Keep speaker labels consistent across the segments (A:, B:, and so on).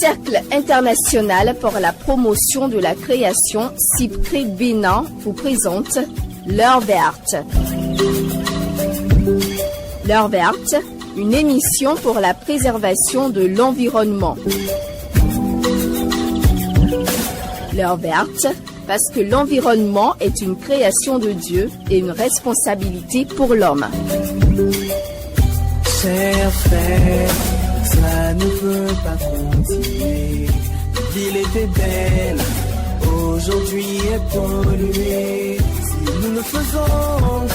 A: Cercle international pour la promotion de la création CIPCRE Bénin vous présente L'heure verte. L'heure verte, une émission pour la préservation de l'environnement. L'heure verte, parce que l'environnement est une création de Dieu et une responsabilité pour l'homme.
B: Chers frères, ça ne peut pas continuer. L'île était belle, aujourd'hui est polluée. Si nous ne faisons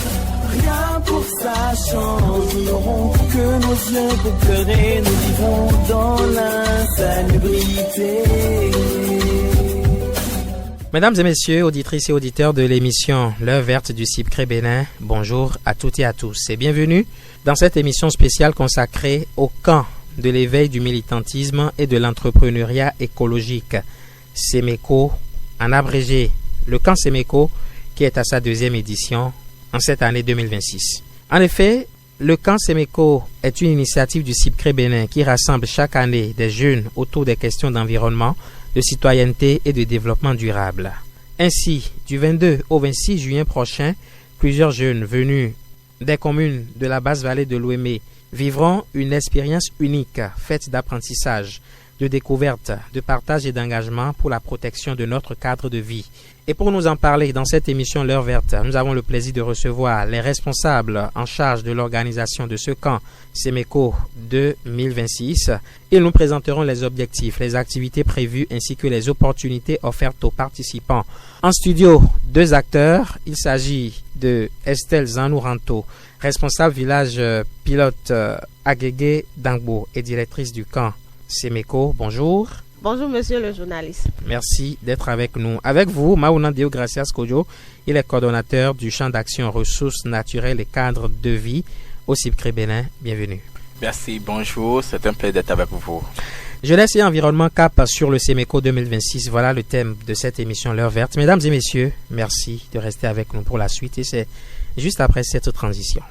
B: rien pour ça change, nous n'aurons que nos yeux pour pleurer. Nous vivons dans l'insalubrité.
C: Mesdames et messieurs, auditrices et auditeurs de l'émission L'heure verte du CIPCRE Bénin, bonjour à toutes et à tous et bienvenue dans cette émission spéciale consacrée au camp de l'éveil du militantisme et de l'entrepreneuriat écologique, SEMECO, en abrégé, le camp SEMECO qui est à sa deuxième édition en cette année 2026. En effet, le camp SEMECO est une initiative du CIPCRE Bénin qui rassemble chaque année des jeunes autour des questions d'environnement, de citoyenneté et de développement durable. Ainsi, du 22 au 26 juin prochain, plusieurs jeunes venus des communes de la basse vallée de l'Ouémé vivront une expérience unique faite d'apprentissage, de découverte, de partage et d'engagement pour la protection de notre cadre de vie. Et pour nous en parler dans cette émission L'heure verte, nous avons le plaisir de recevoir les responsables en charge de l'organisation de ce camp SEMECO 2026. Ils nous présenteront les objectifs, les activités prévues ainsi que les opportunités offertes aux participants. En studio, deux acteurs. Il s'agit de Estelle Zanouranto, responsable village pilote Agégué Dangbo et directrice du camp SEMECO. Bonjour.
D: Bonjour monsieur le journaliste.
C: Merci d'être avec nous. Avec vous, Maounan Deo Gracias Kodjo, il est coordonnateur du champ d'action ressources naturelles et cadres de vie au CIPCRE Bénin. Bienvenue.
E: Merci, bonjour, c'est un plaisir d'être avec vous.
C: Jeunesse et environnement cap sur le SEMECO 2026, voilà le thème de cette émission L'heure verte. Mesdames et messieurs, merci de rester avec nous pour la suite et c'est juste après cette transition.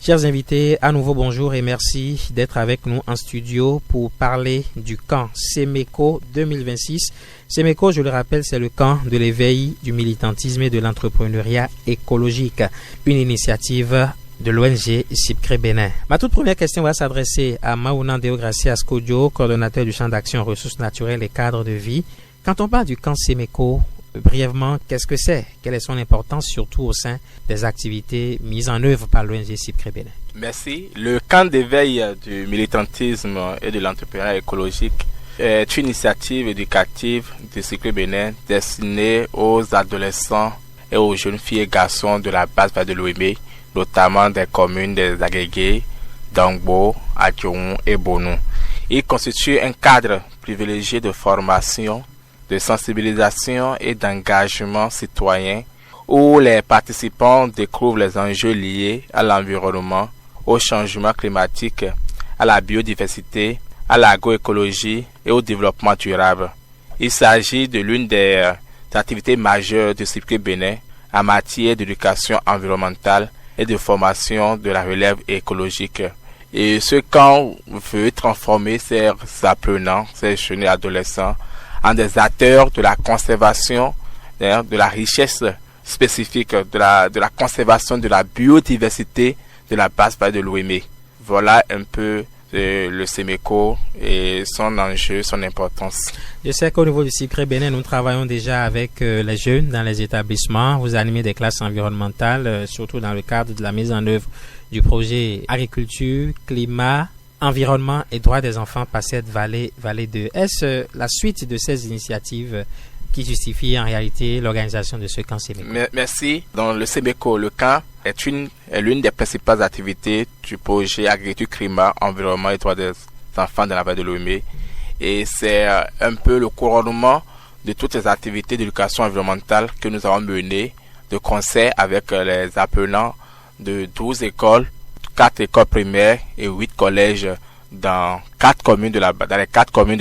C: Chers invités, à nouveau bonjour et merci d'être avec nous en studio pour parler du camp SEMECO 2026. SEMECO, je le rappelle, c'est le camp de l'éveil du militantisme et de l'entrepreneuriat écologique, une initiative de l'ONG CIPCRE Bénin. Ma toute première question va s'adresser à Maounan Deo Gracias Kodjo, coordonnateur du champ d'action ressources naturelles et cadres de vie. Quand on parle du camp SEMECO, brièvement, qu'est-ce que c'est? Quelle est son importance, surtout au sein des activités mises en œuvre par l'ONG CIPCRE Bénin?
E: Merci. Le camp d'éveil du militantisme et de l'entrepreneuriat écologique est une initiative éducative du CIPCRE Bénin destinée aux adolescents et aux jeunes filles et garçons de la basse vallée de l'Ouémé, notamment des communes des Agégué, Dangbo, Adjoun et Bonou. Il constitue un cadre privilégié de formation, de sensibilisation et d'engagement citoyen où les participants découvrent les enjeux liés à l'environnement, au changement climatique, à la biodiversité, à l'agroécologie et au développement durable. Il s'agit de l'une des activités majeures du CIPCRE Bénin en matière d'éducation environnementale et de formation de la relève écologique. Et ce camp veut transformer ces apprenants, ces jeunes et adolescents en des acteurs de la conservation, de la richesse spécifique, de la conservation de la biodiversité de la basse vallée de l'Ouémé. Voilà un peu le SEMECO et son enjeu, son importance.
C: Je sais qu'au niveau du CIPCRE Bénin, nous travaillons déjà avec les jeunes dans les établissements. Vous animez des classes environnementales, surtout dans le cadre de la mise en œuvre du projet agriculture, climat, environnement et droits des enfants par cette vallée 2. Est-ce la suite de ces initiatives qui justifie en réalité l'organisation de ce camp SEMECO?
E: Merci. Dans le SEMECO, le camp est l'une des principales activités du projet agriculture, climat, environnement et droits des enfants dans la vallée de l'Ouémé. Et c'est un peu le couronnement de toutes les activités d'éducation environnementale que nous avons menées de concert avec les apprenants de 12 écoles, 4 écoles primaires et 8 collèges dans les 4 communes de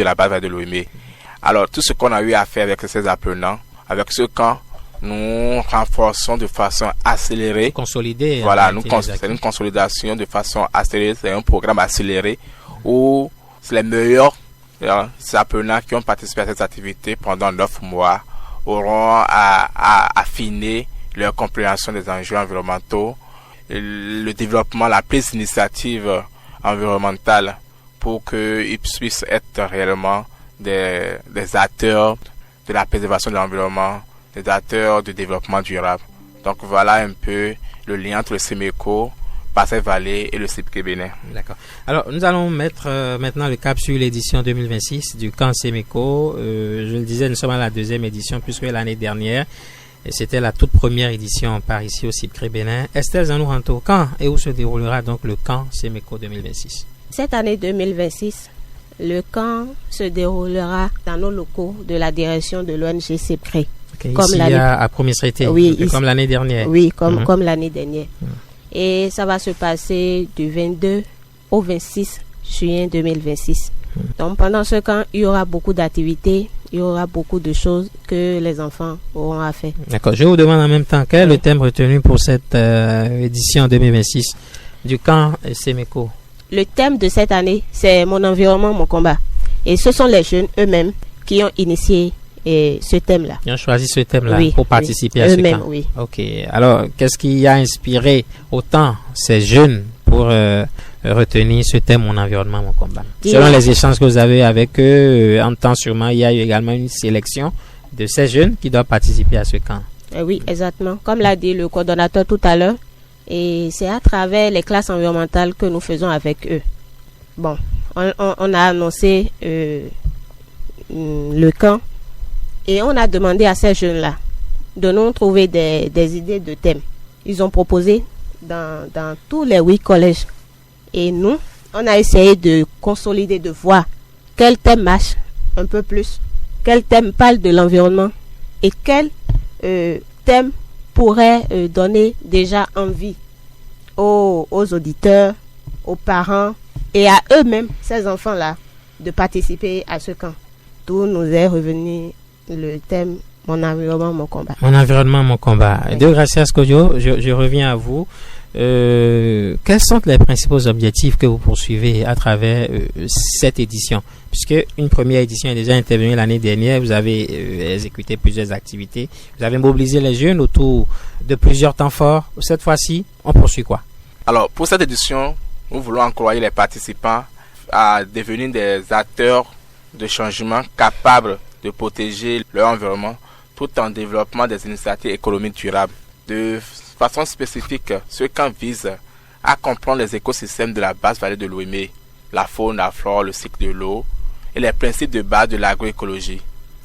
E: la base de Lomé. Alors, tout ce qu'on a eu à faire avec ces apprenants, avec ce camp, nous renforçons de façon accélérée.
C: Consolider.
E: Voilà, c'est une consolidation de façon accélérée. C'est un programme accéléré où les meilleurs apprenants qui ont participé à cette activité pendant 9 mois auront à affiner leur compréhension des enjeux environnementaux, le développement, la prise d'initiative environnementale pour qu'ils puissent être réellement des acteurs de la préservation de l'environnement, des acteurs de développement durable. Donc voilà un peu le lien entre le SEMECO, Passé-Vallée et le CIPCRE Bénin.
C: D'accord. Alors nous allons mettre maintenant le cap sur l'édition 2026 du camp SEMECO. Je le disais, nous sommes à la 2e édition puisque l'année dernière, c'était la toute première édition par ici au CIPCRE Bénin. Estelle Zanouranto, quand et où se déroulera donc le camp SEMECO 2026?
D: Cette année 2026, le camp se déroulera dans nos locaux de la direction de l'ONG CIPCRE.
C: Okay, comme ici à Promisrité,
D: oui,
C: comme l'année dernière.
D: Oui, comme l'année dernière. Et ça va se passer du 22 au 26 juin 2026. Donc pendant ce camp, il y aura beaucoup d'activités, il y aura beaucoup de choses que les enfants auront à faire.
C: D'accord. Je vous demande en même temps, quel est le thème retenu pour cette édition 2026 du camp SEMECO?
D: Le thème de cette année, c'est mon environnement, mon combat. Et ce sont les jeunes eux-mêmes qui ont initié ce thème-là.
C: Ils ont choisi ce thème-là pour participer à
D: ce
C: camp.
D: Oui.
C: Ok. Alors, qu'est-ce qui a inspiré autant ces jeunes pour retenir ce thème, mon environnement, mon combat? Selon les échanges que vous avez avec eux, en temps sûrement, il y a eu également une sélection de ces jeunes qui doivent participer à ce camp.
D: Oui, exactement. Comme l'a dit le coordonnateur tout à l'heure, et c'est à travers les classes environnementales que nous faisons avec eux. Bon, on a annoncé le camp et on a demandé à ces jeunes-là de nous trouver des idées de thèmes. Ils ont proposé dans tous les 8 collèges. Et nous, on a essayé de consolider, de voir quel thème marche un peu plus, quel thème parle de l'environnement et quel thème pourrait donner déjà envie aux auditeurs, aux parents et à eux-mêmes, ces enfants-là, de participer à ce camp. D'où nous est revenu le thème « Mon environnement, mon combat ».
C: Mon environnement, mon combat. Oui. De Gracias Kodjo, je reviens à vous. Quels sont les principaux objectifs que vous poursuivez à travers cette édition? Puisque une première édition est déjà intervenue l'année dernière, vous avez exécuté plusieurs activités, vous avez mobilisé les jeunes autour de plusieurs temps forts. Cette fois-ci, on poursuit quoi?
E: Alors, pour cette édition, nous voulons encourager les participants à devenir des acteurs de changement capables de protéger leur environnement tout en développant des initiatives économiques durables. De façon spécifique, ce camp vise à comprendre les écosystèmes de la basse vallée de Lomé, la faune, la flore, le cycle de l'eau et les principes de base de l'agroécologie,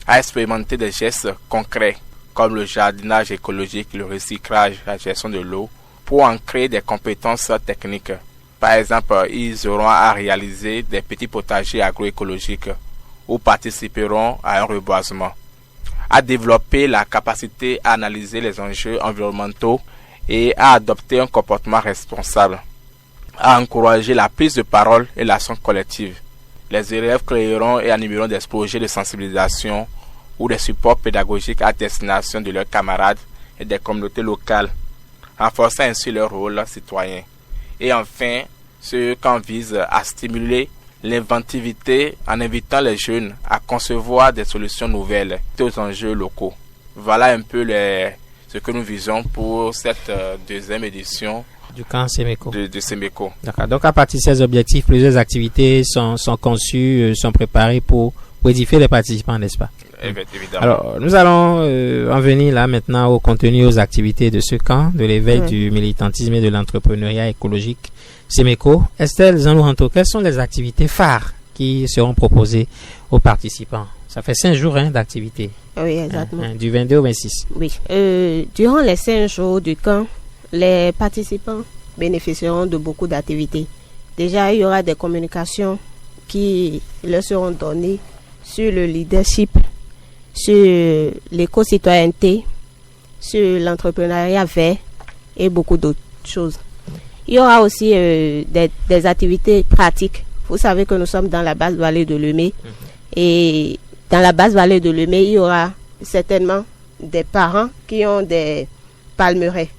E: à expérimenter des gestes concrets comme le jardinage écologique, le recyclage, la gestion de l'eau, pour en créer des compétences techniques. Par exemple, ils auront à réaliser des petits potagers agroécologiques ou participeront à un reboisement, à développer la capacité à analyser les enjeux environnementaux et à adopter un comportement responsable, à encourager la prise de parole et l'action collective. Les élèves créeront et animeront des projets de sensibilisation ou des supports pédagogiques à destination de leurs camarades et des communautés locales, renforçant ainsi leur rôle citoyen. Et enfin, ce camp vise à stimuler l'inventivité en invitant les jeunes à concevoir des solutions nouvelles aux enjeux locaux. Voilà un peu ce que nous visons pour cette deuxième édition
C: du camp SEMECO.
E: De SEMECO.
C: D'accord. Donc à partir de ces objectifs, plusieurs activités sont conçues, sont préparées pour édifier les participants, n'est-ce pas?
E: Évidemment.
C: Alors, nous allons en venir là maintenant au contenu, aux activités de ce camp, de l'éveil du militantisme et de l'entrepreneuriat écologique SEMECO. Estelle Zanouranto, quelles sont les activités phares qui seront proposées aux participants? Ça fait 5 jours d'activité.
D: Oui, exactement.
C: Du 22 au 26.
D: Oui. Durant les 5 jours du camp, les participants bénéficieront de beaucoup d'activités. Déjà, il y aura des communications qui leur seront données sur le leadership, sur l'éco-citoyenneté, sur l'entrepreneuriat vert et beaucoup d'autres choses. Il y aura aussi des activités pratiques Vous savez que nous sommes dans la basse vallée de Lemay. Et dans la basse vallée de Lemay, il y aura certainement des parents qui ont des palmeraies.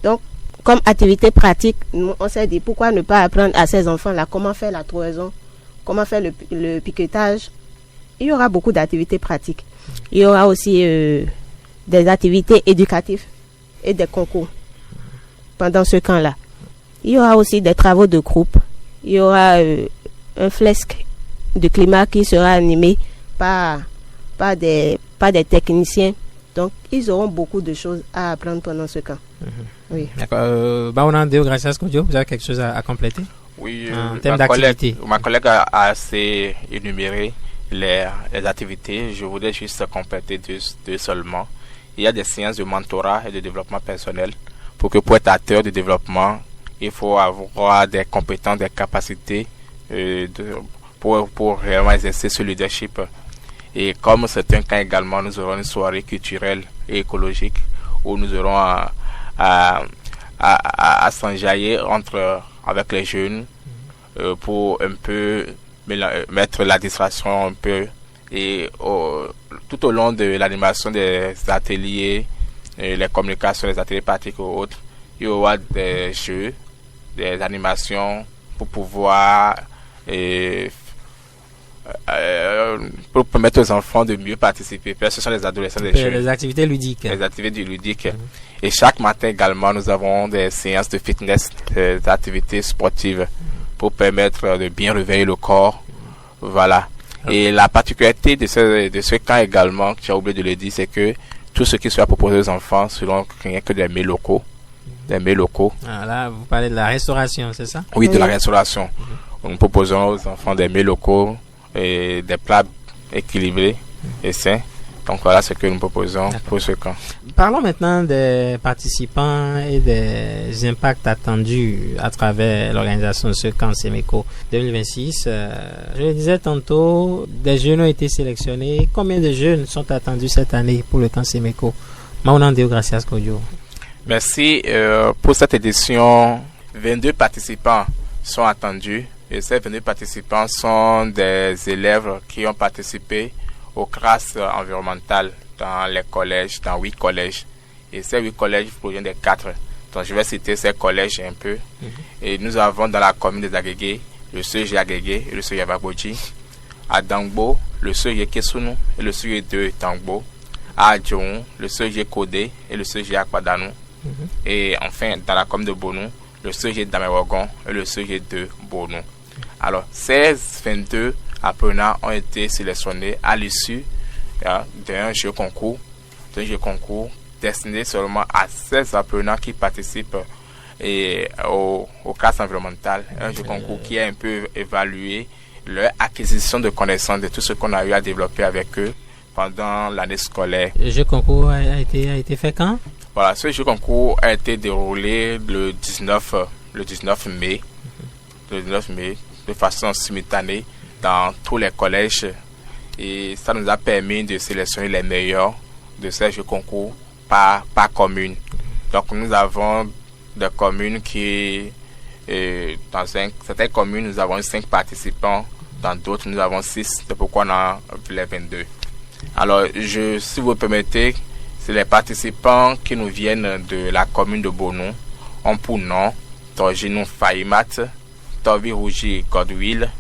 D: Donc, comme activité pratique, on s'est dit pourquoi ne pas apprendre à ces enfants-là comment faire la trouaison, comment faire le piquetage. Il y aura beaucoup d'activités pratiques. Il y aura aussi des activités éducatives et des concours pendant ce camp-là. Il y aura aussi des travaux de groupe. Il y aura un fresque de climat qui sera animé par des techniciens. Donc, ils auront beaucoup de choses à apprendre pendant ce camp. Oui.
C: D'accord. Baonandeo, gracias, Kodio. Vous avez quelque chose à compléter?
E: Oui,
C: en termes d'activité.
E: Ma collègue a assez énuméré les activités. Je voudrais juste compléter deux seulement. Il y a des séances de mentorat et de développement personnel. Pour être acteur de développement, il faut avoir des compétences, des capacités pour réellement exercer ce leadership. Et comme c'est un cas également, nous aurons une soirée culturelle et écologique où nous aurons à s'enjailler avec les jeunes pour un peu mettre la distraction un peu. Et tout au long de l'animation des ateliers, les communications, les ateliers pratiques ou autres, il y aura des jeux, des animations pour pouvoir pour permettre aux enfants de mieux participer. Parce que ce sont les adolescents, des jeunes.
C: Les activités ludiques.
E: Les activités ludiques. Et chaque matin également, nous avons des séances de fitness, des activités sportives pour permettre de bien réveiller le corps. Voilà. Et la particularité de ce camp également, que j'ai oublié de le dire, c'est que tout ce qui sera proposé aux enfants seront rien que des mets locaux. Des mets locaux.
C: Ah, là, vous parlez de la restauration, c'est ça?
E: Oui, de la restauration. Nous proposons aux enfants des mets locaux et des plats équilibrés et sains. Donc voilà ce que nous proposons pour ce camp.
C: Parlons maintenant des participants et des impacts attendus à travers l'organisation de ce camp Semeco 2026. Je le disais tantôt, des jeunes ont été sélectionnés. Combien de jeunes sont attendus cette année pour le camp Semeco? Maunandeo, gracias, Kodio.
E: Merci. Pour cette édition, 22 participants sont attendus. Et ces 22 participants sont des élèves qui ont participé aux classes environnementales dans les collèges, dans 8 collèges. Et ces 8 collèges proviennent des 4. Donc je vais citer ces collèges un peu. Et nous avons dans la commune des Agégué, le CEG Agégué et le CEG Babodji. À Dangbo, le CEG Kesunu et le CEG de Dangbo. À Adjoun, le CEG Kodé et le CEG Akwadanu. Et enfin, dans la commune de Bonou, le CEG d'Amewogon et le CEG de Bonou. Alors, ces 22 apprenants ont été sélectionnés à l'issue d'un jeu concours destiné seulement à 16 apprenants qui participent aux classes environnementales. Un jeu concours qui a un peu évalué leur acquisition de connaissances de tout ce qu'on a eu à développer avec eux pendant l'année scolaire.
C: Le jeu concours a été fait quand?
E: Voilà, ce jeu concours a été déroulé le 19 mai. Le 19 mai, de façon simultanée dans tous les collèges, et ça nous a permis de sélectionner les meilleurs de ces jeux concours par commune. Donc nous avons des communes qui, dans certaines communes nous avons 5 participants, dans d'autres nous avons 6, c'est pourquoi on a les 22. Alors si vous permettez, c'est les participants qui nous viennent de la commune de Bonou, ont pour nom Torginou Faimat, Tovi Rougi Godwill,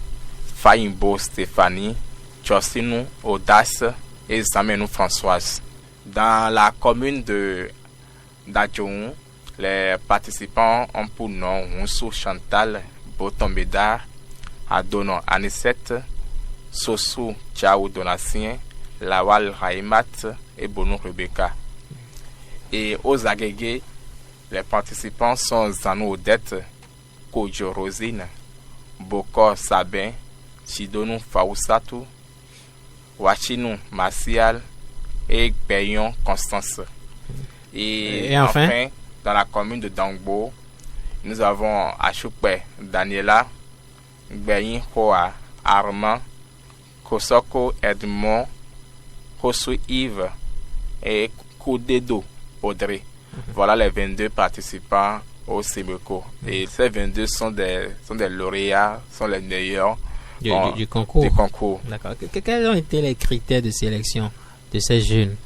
E: Faimbo Stéphanie, Chosinou Audace et Zamenou Françoise. Dans la commune de d'Adjoun, les participants ont pour nom Moussou Chantal Botombeda, Adonon Anisette, Sossou Tchaou Donatien, Lawal Raimat et Bonou Rebecca. Et aux Agégué, les participants sont Zanou Odette, Kojo Rosine, Bokor Sabin, Chidonou Faousatou, Wachinou Martial et Payon Constance. Et enfin, dans la commune de Dangbo, nous avons Achoupe Daniela, Gbeyin Hoa Armand, Kosoko Edmond, Kosu Yves et Koudedo Audrey. Voilà les 22 participants au Semeco. Et ces 22 sont des lauréats, sont les meilleurs
C: Du concours.
E: Du concours.
C: D'accord. Quels ont été les critères de sélection de ces jeunes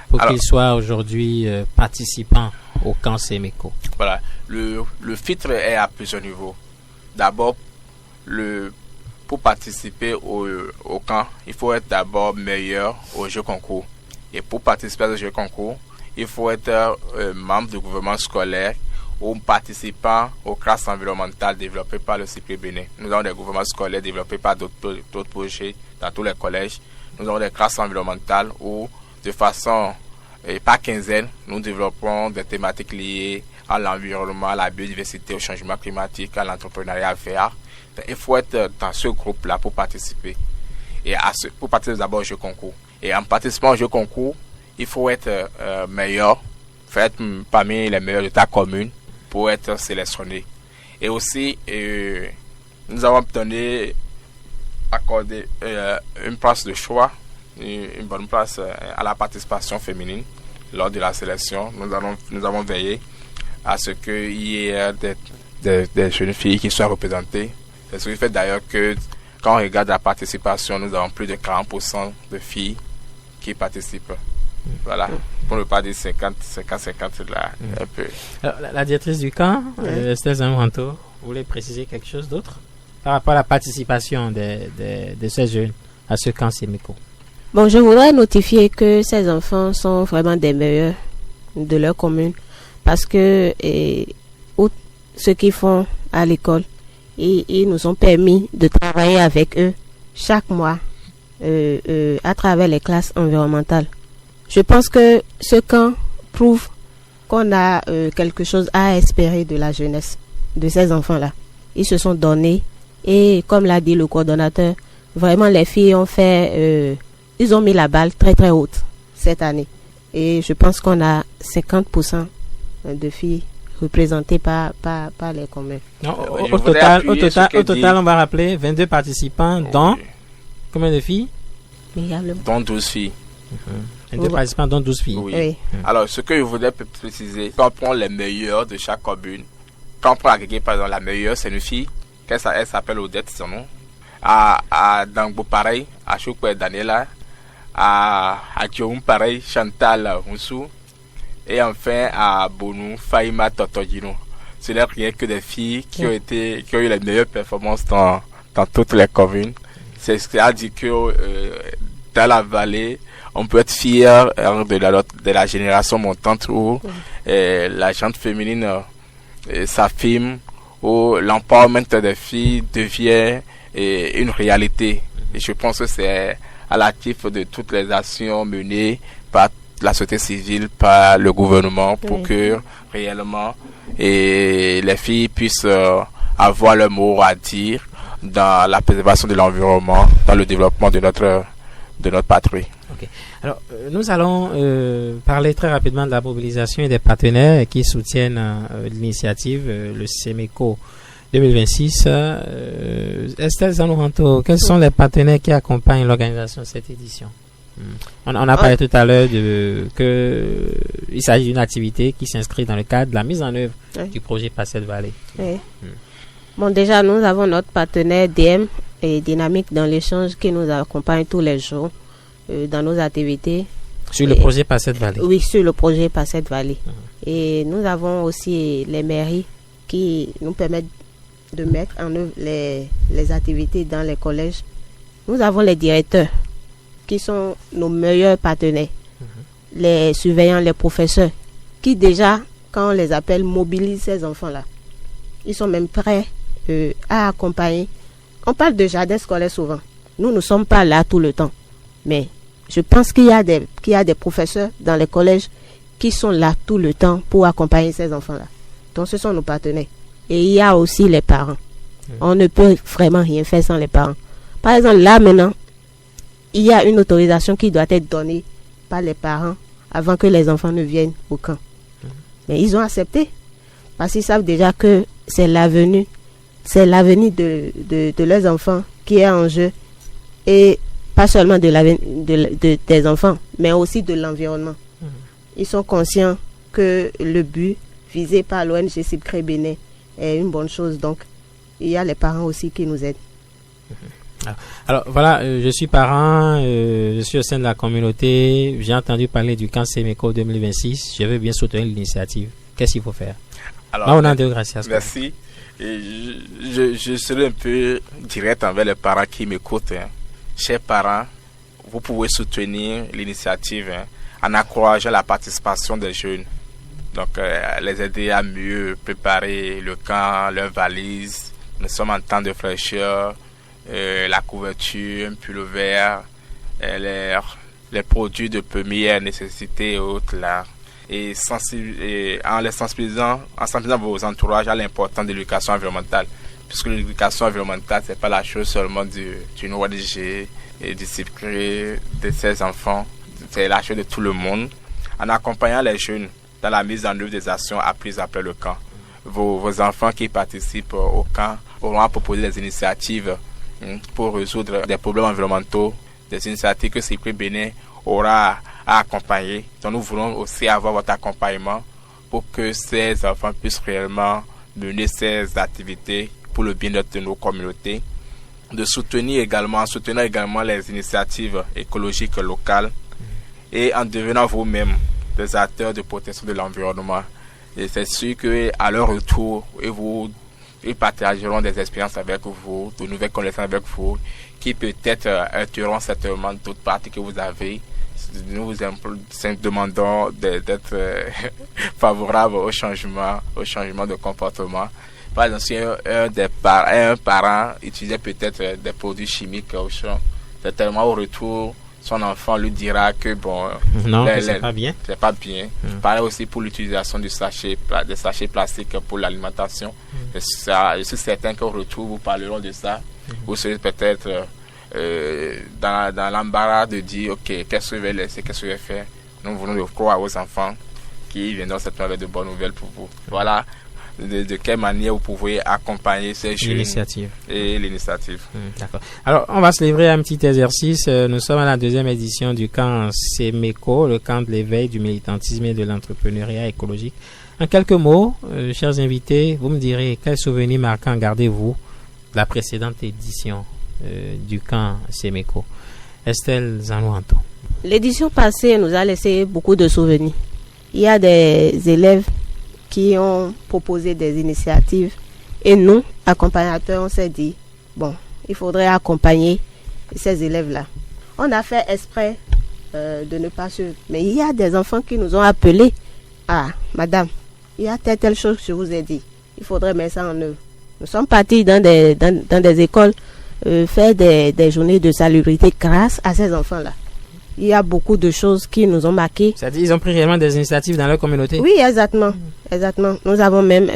C: pour qu'ils soient aujourd'hui participants au camp Séméco?
E: Voilà. Le filtre est à plusieurs niveaux. D'abord, pour participer au camp, il faut être d'abord meilleur au jeu concours. Et pour participer à ce jeu concours, il faut être membre du gouvernement scolaire ou participant aux classes environnementales développées par le CIPRE Bénin. Nous avons des gouvernements scolaires développés par d'autres projets dans tous les collèges. Nous avons des classes environnementales où, de façon par quinzaine, nous développons des thématiques liées à l'environnement, à la biodiversité, au changement climatique, à l'entrepreneuriat vert. Donc, il faut être dans ce groupe-là pour participer. Et pour participer d'abord au jeu concours. Et en participant au jeu concours, il faut être meilleur, faut être parmi les meilleurs de ta commune pour être sélectionné. Et aussi, nous avons accordé une place de choix, une bonne place à la participation féminine lors de la sélection. Nous avons veillé à ce qu'il y ait des jeunes filles qui soient représentées. C'est ce qui fait d'ailleurs que quand on regarde la participation, nous avons plus de 40% de filles qui participent. Voilà, pour ne pas dire 50, là, un peu.
C: Alors, la directrice du camp, Estelle Zamoranto, vous voulez préciser quelque chose d'autre par rapport à la participation de ces jeunes à ce camp Séméco?
D: Bon, je voudrais notifier que ces enfants sont vraiment des meilleurs de leur commune parce que ce qu'ils font à l'école, ils nous ont permis de travailler avec eux chaque mois à travers les classes environnementales. Je pense que ce camp prouve qu'on a quelque chose à espérer de la jeunesse, de ces enfants-là. Ils se sont donnés et comme l'a dit le coordonnateur, vraiment les filles ont fait, ils ont mis la balle très très haute cette année. Et je pense qu'on a 50% de filles représentées par les communs.
C: Au total, on va rappeler 22 participants, dont combien de filles?
E: Dont 12 filles.
C: 22 participants, dont 12 filles.
E: Oui. Alors, ce que je voudrais préciser, quand on prend les meilleurs de chaque commune, quand on prend Agégué, par exemple, la meilleure, c'est une fille, elle s'appelle Odette, son nom. À Dangbo, pareil, à Choukoué, Daniela, à Djoum, pareil, Chantal Moussou, et enfin à Bonou, Faïma Totogino. Ce n'est rien que des filles qui ont eu les meilleures performances dans toutes les communes. C'est-à-dire que dans la vallée, on peut être fier de la génération montante où la gente féminine s'affirme, où l'empowerment des filles devient une réalité. Et je pense que c'est à l'actif de toutes les actions menées par la société civile, par le gouvernement, pour que réellement les filles puissent avoir leur mot à dire dans la préservation de l'environnement, dans le développement de notre patrie.
C: Okay. Alors, nous allons parler très rapidement de la mobilisation et des partenaires qui soutiennent l'initiative, le Séméco 2026. Estelle Zamoranto, quels sont les partenaires qui accompagnent l'organisation de cette édition? On a parlé tout à l'heure qu'il s'agit d'une activité qui s'inscrit dans le cadre de la mise en œuvre du projet Passette Vallée.
D: Bon, déjà, nous avons notre partenaire DM et Dynamique dans l'échange qui nous accompagne tous les jours dans nos activités.
C: Sur le projet Passette Vallée? Oui,
D: sur le projet Passette Vallée. Et nous avons aussi les mairies qui nous permettent de mettre en œuvre les activités dans les collèges. Nous avons les directeurs qui sont nos meilleurs partenaires, les surveillants, les professeurs, qui déjà, quand on les appelle, mobilisent ces enfants-là. Ils sont même prêts à accompagner. On parle de jardin scolaire souvent. Nous ne sommes pas là tout le temps. Mais je pense qu'il y a des professeurs dans les collèges qui sont là tout le temps pour accompagner ces enfants-là. Donc, ce sont nos partenaires. Et il y a aussi les parents. On ne peut vraiment rien faire sans les parents. Par exemple, là maintenant, il y a une autorisation qui doit être donnée par les parents avant que les enfants ne viennent au camp. Mais ils ont accepté. Parce qu'ils savent déjà que c'est l'avenir de leurs enfants qui est en jeu. Et pas seulement des enfants, mais aussi de l'environnement. Ils sont conscients que le but visé par l'ONG CIPRE Bénin est une bonne chose. Donc, il y a les parents aussi qui nous aident.
C: Alors voilà, je suis parent, je suis au sein de la communauté, j'ai entendu parler du camp Semeco 2026, je veux bien soutenir l'initiative. Qu'est-ce qu'il faut faire?
E: Alors,
C: Mauna Deo Gracias.
E: merci. Et je serai un peu direct envers les parents qui m'écoutent. Chers parents, vous pouvez soutenir l'initiative en encourageant la participation des jeunes. Donc, les aider à mieux préparer le camp, leurs valises. Nous sommes en temps de fraîcheur, la couverture, un pull vert, les produits de première nécessité et autres là. Et en sensibilisant vos entourages à l'importance de l'éducation environnementale. Puisque l'éducation environnementale, c'est pas la chose seulement d'une ONG et du CIPCRE, de ses enfants. C'est la chose de tout le monde. En accompagnant les jeunes dans la mise en œuvre des actions apprises après le camp. Vos enfants qui participent au camp auront à proposer des initiatives pour résoudre des problèmes environnementaux, des initiatives que CIPCRE Bénin aura à accompagner. Donc nous voulons aussi avoir votre accompagnement pour que ces enfants puissent réellement mener ces activités pour le bien-être de nos communautés. En soutenant également les initiatives écologiques locales et en devenant vous-même des acteurs de protection de l'environnement. Et c'est sûr qu'à leur retour, ils partageront des expériences avec vous, de nouvelles connaissances avec vous, qui peut-être aideront certainement d'autres parties que vous avez. Nous vous demandons d'être favorables au changement de comportement. Par exemple, si un parent utilisait peut-être des produits chimiques au champ, certainement au retour, son enfant lui dira que bon,
C: c'est pas bien.
E: C'est pas bien. Pareil aussi pour l'utilisation des sachets plastiques pour l'alimentation. Je suis certain qu'au retour, vous parleront de ça. Vous serez peut-être dans l'embarras de dire ok, qu'est-ce que je vais laisser, qu'est-ce que je vais faire. Nous voulons croire aux enfants qui viendront cette avec de bonnes nouvelles pour vous. Voilà de quelle manière vous pouvez accompagner ces jeunes et l'initiative.
C: D'accord. Alors on va se livrer à un petit exercice. Nous sommes à la 2e édition du camp Semeco, le camp de l'éveil du militantisme et de l'entrepreneuriat écologique. En quelques mots, chers invités, vous me direz quel souvenir marquant gardez-vous de la précédente édition du camp Semeco. Estelle Zanouanto.
D: L'édition passée nous a laissé beaucoup de souvenirs. Il y a des élèves qui ont proposé des initiatives et nous, accompagnateurs, on s'est dit, bon, il faudrait accompagner ces élèves-là. On a fait exprès de ne pas suivre. Mais il y a des enfants qui nous ont appelés. Ah, madame, il y a telle chose que je vous ai dit. Il faudrait mettre ça en œuvre. Nous sommes partis dans des écoles faire des journées de salubrité grâce à ces enfants-là. Il y a beaucoup de choses qui nous ont marqués.
C: C'est-à-dire qu'ils ont pris réellement des initiatives dans leur communauté?
D: Oui, exactement. Nous avons même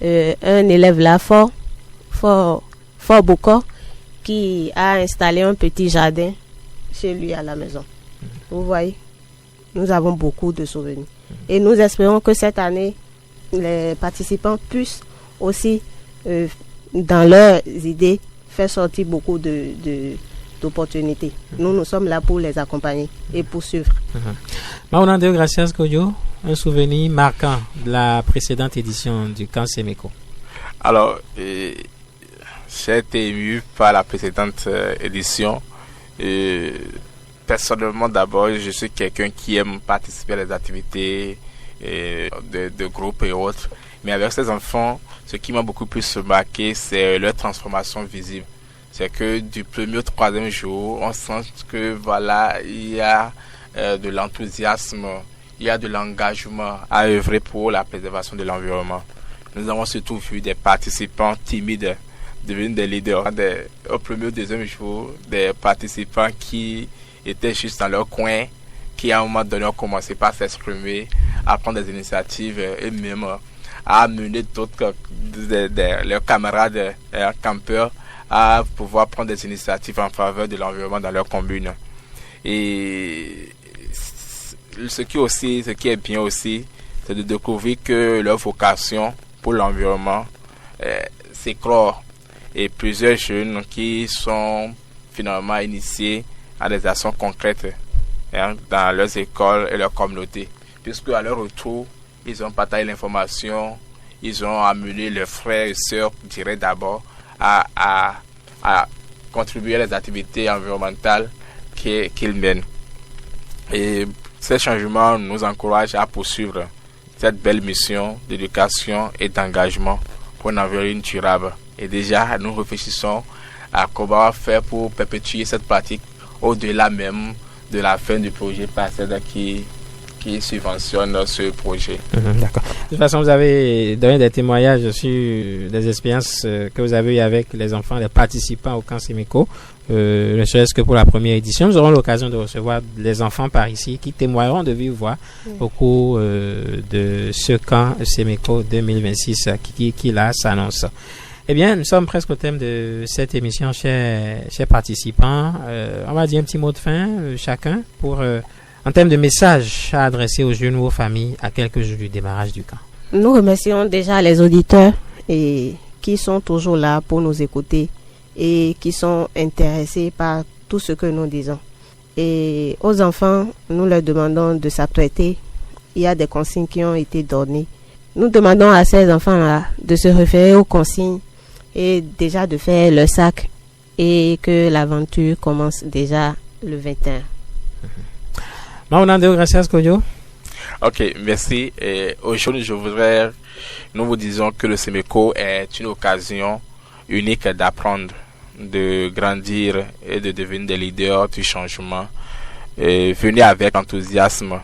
D: un élève là, Fort Bocor, qui a installé un petit jardin chez lui à la maison. Vous voyez, nous avons beaucoup de souvenirs. Et nous espérons que cette année, les participants puissent aussi, dans leurs idées, faire sortir beaucoup d'opportunités. Nous sommes là pour les accompagner et poursuivre.
C: Mauna Deo Gracias Kojo, un souvenir marquant de la précédente édition du camp Semeco.
E: Alors, j'ai été ému par la précédente édition. Personnellement, d'abord, je suis quelqu'un qui aime participer à des activités de groupe et autres. Mais avec ces enfants, ce qui m'a beaucoup plus marqué, c'est leur transformation visible. C'est que du premier au 3e jour, on sent que voilà, il y a de l'enthousiasme, il y a de l'engagement à œuvrer pour la préservation de l'environnement. Nous avons surtout vu des participants timides devenir des leaders. Au premier ou 2e jour, des participants qui étaient juste dans leur coin, qui à un moment donné ont commencé par s'exprimer, à prendre des initiatives et même à amener d'autres, leurs camarades campeurs, à pouvoir prendre des initiatives en faveur de l'environnement dans leur commune. Et ce qui est bien aussi, c'est de découvrir que leur vocation pour l'environnement s'éclore. Et plusieurs jeunes qui sont finalement initiés à des actions concrètes dans leurs écoles et leurs communautés. Puisque à leur retour, ils ont partagé l'information, ils ont amené leurs frères et sœurs, je dirais d'abord, à contribuer à les activités environnementales qu'ils mènent. Et ces changements nous encouragent à poursuivre cette belle mission d'éducation et d'engagement pour un environnement durable. Et déjà, nous réfléchissons à comment faire pour perpétuer cette pratique au-delà même de la fin du projet PACED qui subventionne ce projet.
C: D'accord. De toute façon, vous avez donné des témoignages sur des expériences que vous avez eues avec les enfants, les participants au camp Semeco, ne serait-ce que pour la première édition. Nous aurons l'occasion de recevoir les enfants par ici qui témoigneront de vive voix au cours de ce camp Semeco 2026 qui là s'annonce. Eh bien, nous sommes presque au thème de cette émission, chers participants. On va dire un petit mot de fin, chacun, pour... en termes de message à adresser aux jeunes ou aux familles à quelques jours du démarrage du camp.
D: Nous remercions déjà les auditeurs et qui sont toujours là pour nous écouter et qui sont intéressés par tout ce que nous disons. Et aux enfants, nous leur demandons de s'apprêter. Il y a des consignes qui ont été données. Nous demandons à ces enfants-là de se référer aux consignes et déjà de faire le sac et que l'aventure commence déjà le 21.
C: Maunandeo, gracias, Kojo.
E: Ok, merci. Et aujourd'hui, nous vous disons que le Semeco est une occasion unique d'apprendre, de grandir et de devenir des leaders du changement. Et venez avec enthousiasme,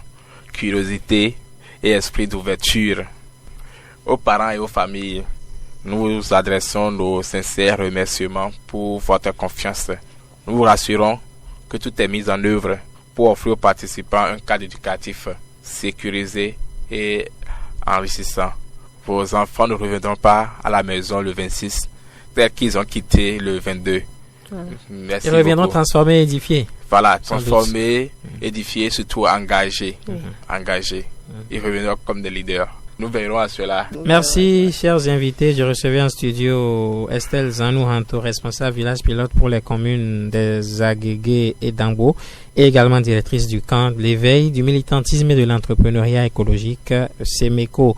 E: curiosité et esprit d'ouverture. Aux parents et aux familles, nous vous adressons nos sincères remerciements pour votre confiance. Nous vous rassurons que tout est mis en œuvre pour offrir aux participants un cadre éducatif sécurisé et enrichissant. Vos enfants ne reviendront pas à la maison le 26, tels qu'ils ont quitté le 22. Merci.
C: Ils reviendront
E: beaucoup.
C: Transformés et édifiés.
E: Voilà, transformés, édifiés, surtout engagés. Engagés. Ils reviendront comme des leaders. Nous verrons à cela.
C: Merci, chers invités. Je recevais en studio Estelle Zanouhanto, responsable village pilote pour les communes des Agégué et d'Ambo, et également directrice du camp de l'éveil, du militantisme et de l'entrepreneuriat écologique Semeco.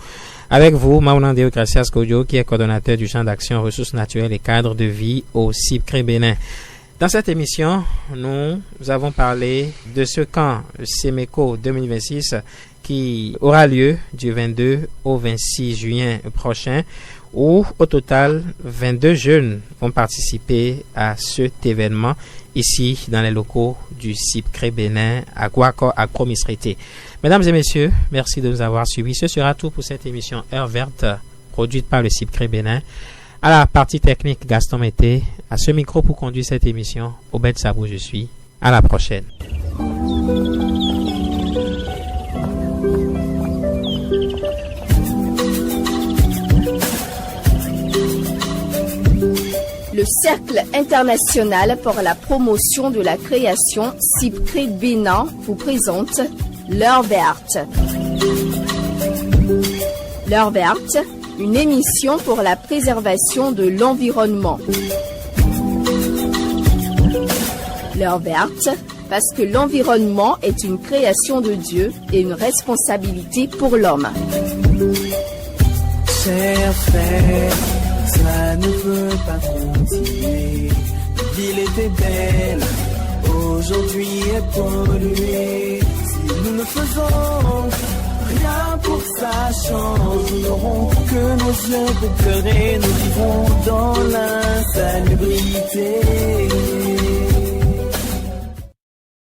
C: Avec vous, Maunandeo Gracias Kojo, qui est coordonnateur du champ d'action ressources naturelles et cadres de vie au CIPCRE Bénin. Dans cette émission, nous avons parlé de ce camp Semeco 2026 qui aura lieu du 22 au 26 juin prochain, où au total 22 jeunes vont participer à cet événement ici dans les locaux du CIPCRE Bénin à Guaco à Promisrité. Mesdames et messieurs, merci de nous avoir suivis. Ce sera tout pour cette émission Heure Verte produite par le CIPCRE Bénin. À la partie technique, Gaston Mété. À ce micro pour conduire cette émission, Obed Sabou, je suis. À la prochaine.
A: Le Cercle international pour la promotion de la création CIPCRE Bénin vous présente L'Heure Verte. L'Heure Verte, une émission pour la préservation de l'environnement. L'Heure Verte, parce que l'environnement est une création de Dieu et une responsabilité pour l'homme.
B: Chers frères, ça ne peut pas continuer. L'île était belle, aujourd'hui est polluée. Si nous ne faisons rien pour ça change, nous n'aurons que nos yeux de pleurer. Nous vivrons dans l'insalubrité.